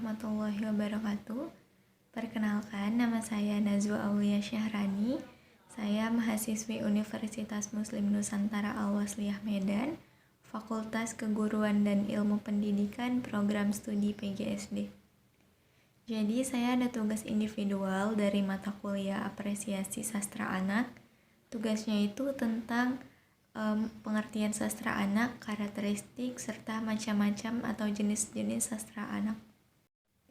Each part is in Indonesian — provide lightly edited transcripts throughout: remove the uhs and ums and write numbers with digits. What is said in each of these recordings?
warahmatullahi wabarakatuh. Perkenalkan, nama saya Nazwa Aulia Syahrani. Saya mahasiswi Universitas Muslim Nusantara Al-Wasliyah Medan, Fakultas Keguruan dan Ilmu Pendidikan, Program Studi PGSD. Jadi saya ada tugas individual dari mata kuliah Apresiasi Sastra Anak. Tugasnya itu tentang pengertian sastra anak, karakteristik, serta macam-macam atau jenis-jenis sastra anak.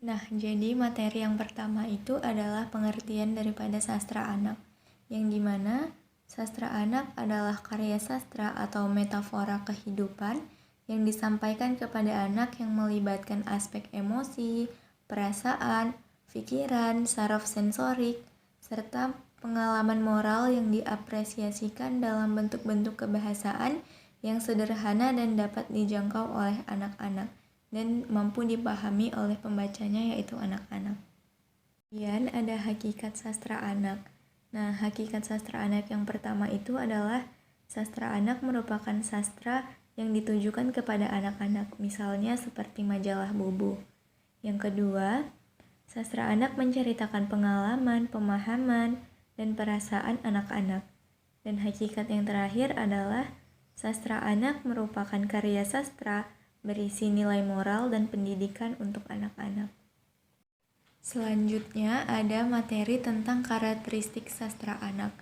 Nah, jadi materi yang pertama itu adalah pengertian daripada sastra anak, yang dimana sastra anak adalah karya sastra atau metafora kehidupan yang disampaikan kepada anak yang melibatkan aspek emosi, perasaan, pikiran, saraf sensorik, serta pengalaman moral yang diapresiasikan dalam bentuk-bentuk kebahasaan yang sederhana dan dapat dijangkau oleh anak-anak dan mampu dipahami oleh pembacanya, yaitu anak-anak. Kemudian ada hakikat sastra anak. Nah, hakikat sastra anak yang pertama itu adalah sastra anak merupakan sastra yang ditujukan kepada anak-anak, misalnya seperti majalah Bubu. Yang kedua, sastra anak menceritakan pengalaman, pemahaman, dan perasaan anak-anak. Dan hakikat yang terakhir adalah sastra anak merupakan karya sastra berisi nilai moral dan pendidikan untuk anak-anak. Selanjutnya ada materi tentang karakteristik sastra anak.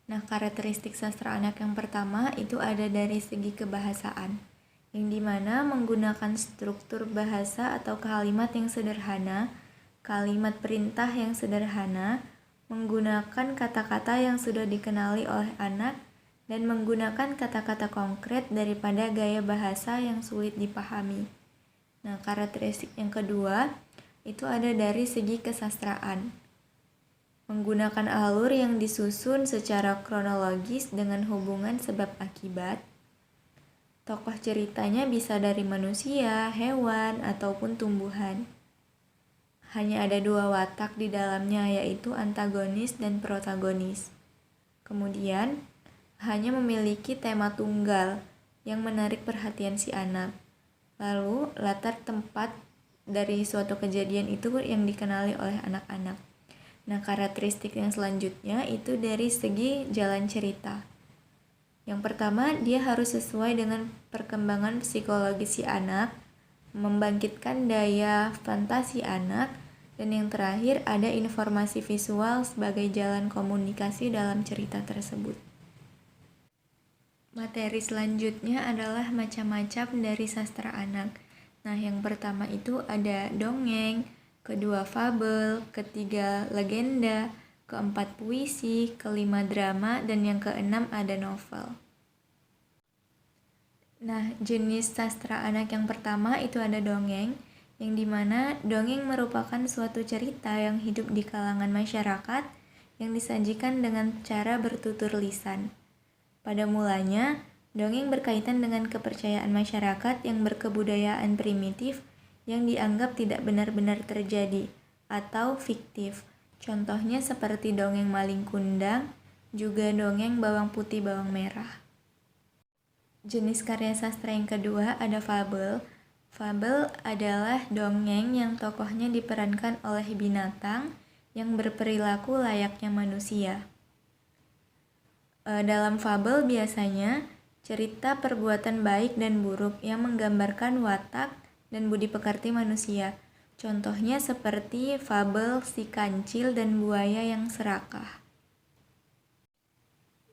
Nah, karakteristik sastra anak yang pertama itu ada dari segi kebahasaan, yang dimana menggunakan struktur bahasa atau kalimat yang sederhana, kalimat perintah yang sederhana, menggunakan kata-kata yang sudah dikenali oleh anak, dan menggunakan kata-kata konkret daripada gaya bahasa yang sulit dipahami. Nah, karakteristik yang kedua itu ada dari segi kesastraan. Menggunakan alur yang disusun secara kronologis dengan hubungan sebab akibat. Tokoh ceritanya bisa dari manusia, hewan, ataupun tumbuhan. Hanya ada dua watak di dalamnya, yaitu antagonis dan protagonis. Kemudian, hanya memiliki tema tunggal yang menarik perhatian si anak. Lalu, latar tempat dari suatu kejadian itu yang dikenali oleh anak-anak. Nah, karakteristik yang selanjutnya itu dari segi jalan cerita. Yang pertama, dia harus sesuai dengan perkembangan psikologi si anak, membangkitkan daya fantasi anak, dan yang terakhir ada informasi visual sebagai jalan komunikasi dalam cerita tersebut. Materi selanjutnya adalah macam-macam dari sastra anak. Nah, yang pertama itu ada dongeng, kedua fabel, ketiga legenda, keempat puisi, kelima drama, dan yang keenam ada novel. Nah, jenis sastra anak yang pertama itu ada dongeng, yang dimana dongeng merupakan suatu cerita yang hidup di kalangan masyarakat yang disajikan dengan cara bertutur lisan. Pada mulanya, dongeng berkaitan dengan kepercayaan masyarakat yang berkebudayaan primitif yang dianggap tidak benar-benar terjadi atau fiktif. Contohnya seperti dongeng Malin Kundang, juga dongeng Bawang Putih Bawang Merah. Jenis karya sastra yang kedua ada fabel. Fabel adalah dongeng yang tokohnya diperankan oleh binatang yang berperilaku layaknya manusia. Dalam fabel biasanya cerita perbuatan baik dan buruk yang menggambarkan watak dan budi pekerti manusia. Contohnya seperti fabel si kancil dan buaya yang serakah.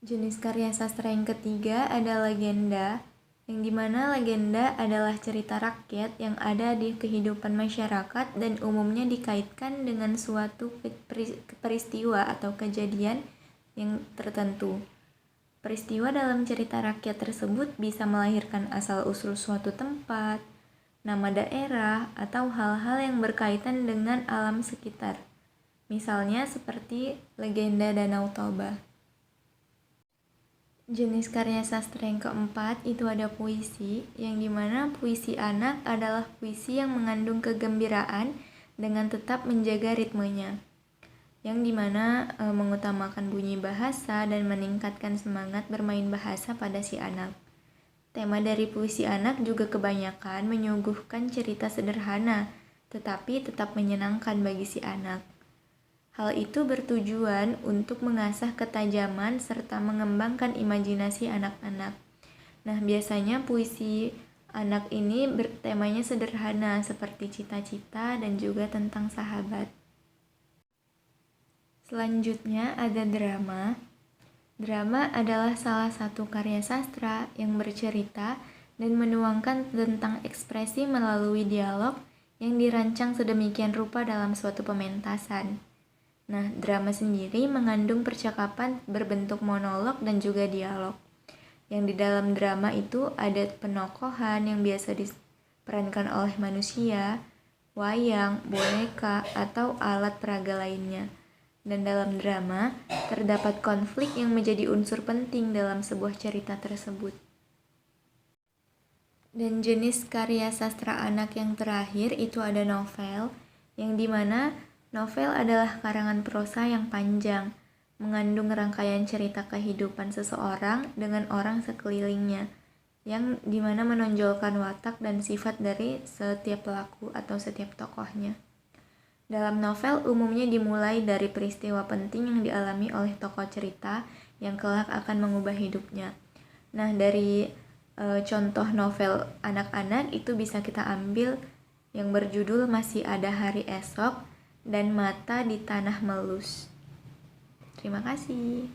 Jenis karya sastra yang ketiga ada legenda, yang dimana legenda adalah cerita rakyat yang ada di kehidupan masyarakat dan umumnya dikaitkan dengan suatu peristiwa atau kejadian yang tertentu. Peristiwa dalam cerita rakyat tersebut bisa melahirkan asal-usul suatu tempat, nama daerah, atau hal-hal yang berkaitan dengan alam sekitar. Misalnya seperti legenda Danau Toba. Jenis karya sastra yang keempat itu ada puisi, yang dimana puisi anak adalah puisi yang mengandung kegembiraan dengan tetap menjaga ritmenya, yang dimana mengutamakan bunyi bahasa dan meningkatkan semangat bermain bahasa pada si anak. Tema dari puisi anak juga kebanyakan menyuguhkan cerita sederhana tetapi tetap menyenangkan bagi si anak. Hal itu bertujuan untuk mengasah ketajaman serta mengembangkan imajinasi anak-anak. Nah, biasanya puisi anak ini temanya sederhana seperti cita-cita dan juga tentang sahabat. Selanjutnya ada drama. Drama adalah salah satu karya sastra yang bercerita dan menuangkan tentang ekspresi melalui dialog yang dirancang sedemikian rupa dalam suatu pementasan. Nah, drama sendiri mengandung percakapan berbentuk monolog dan juga dialog. Yang di dalam drama itu ada penokohan yang biasa diperankan oleh manusia, wayang, boneka, atau alat peraga lainnya. Dan dalam drama, terdapat konflik yang menjadi unsur penting dalam sebuah cerita tersebut. Dan jenis karya sastra anak yang terakhir itu ada novel, yang dimana novel adalah karangan prosa yang panjang, mengandung rangkaian cerita kehidupan seseorang dengan orang sekelilingnya, yang dimana menonjolkan watak dan sifat dari setiap pelaku atau setiap tokohnya. Dalam novel umumnya dimulai dari peristiwa penting yang dialami oleh tokoh cerita yang kelak akan mengubah hidupnya. Nah, dari contoh novel anak-anak itu bisa kita ambil yang berjudul Masih Ada Hari Esok dan Mata di Tanah Melus. Terima kasih.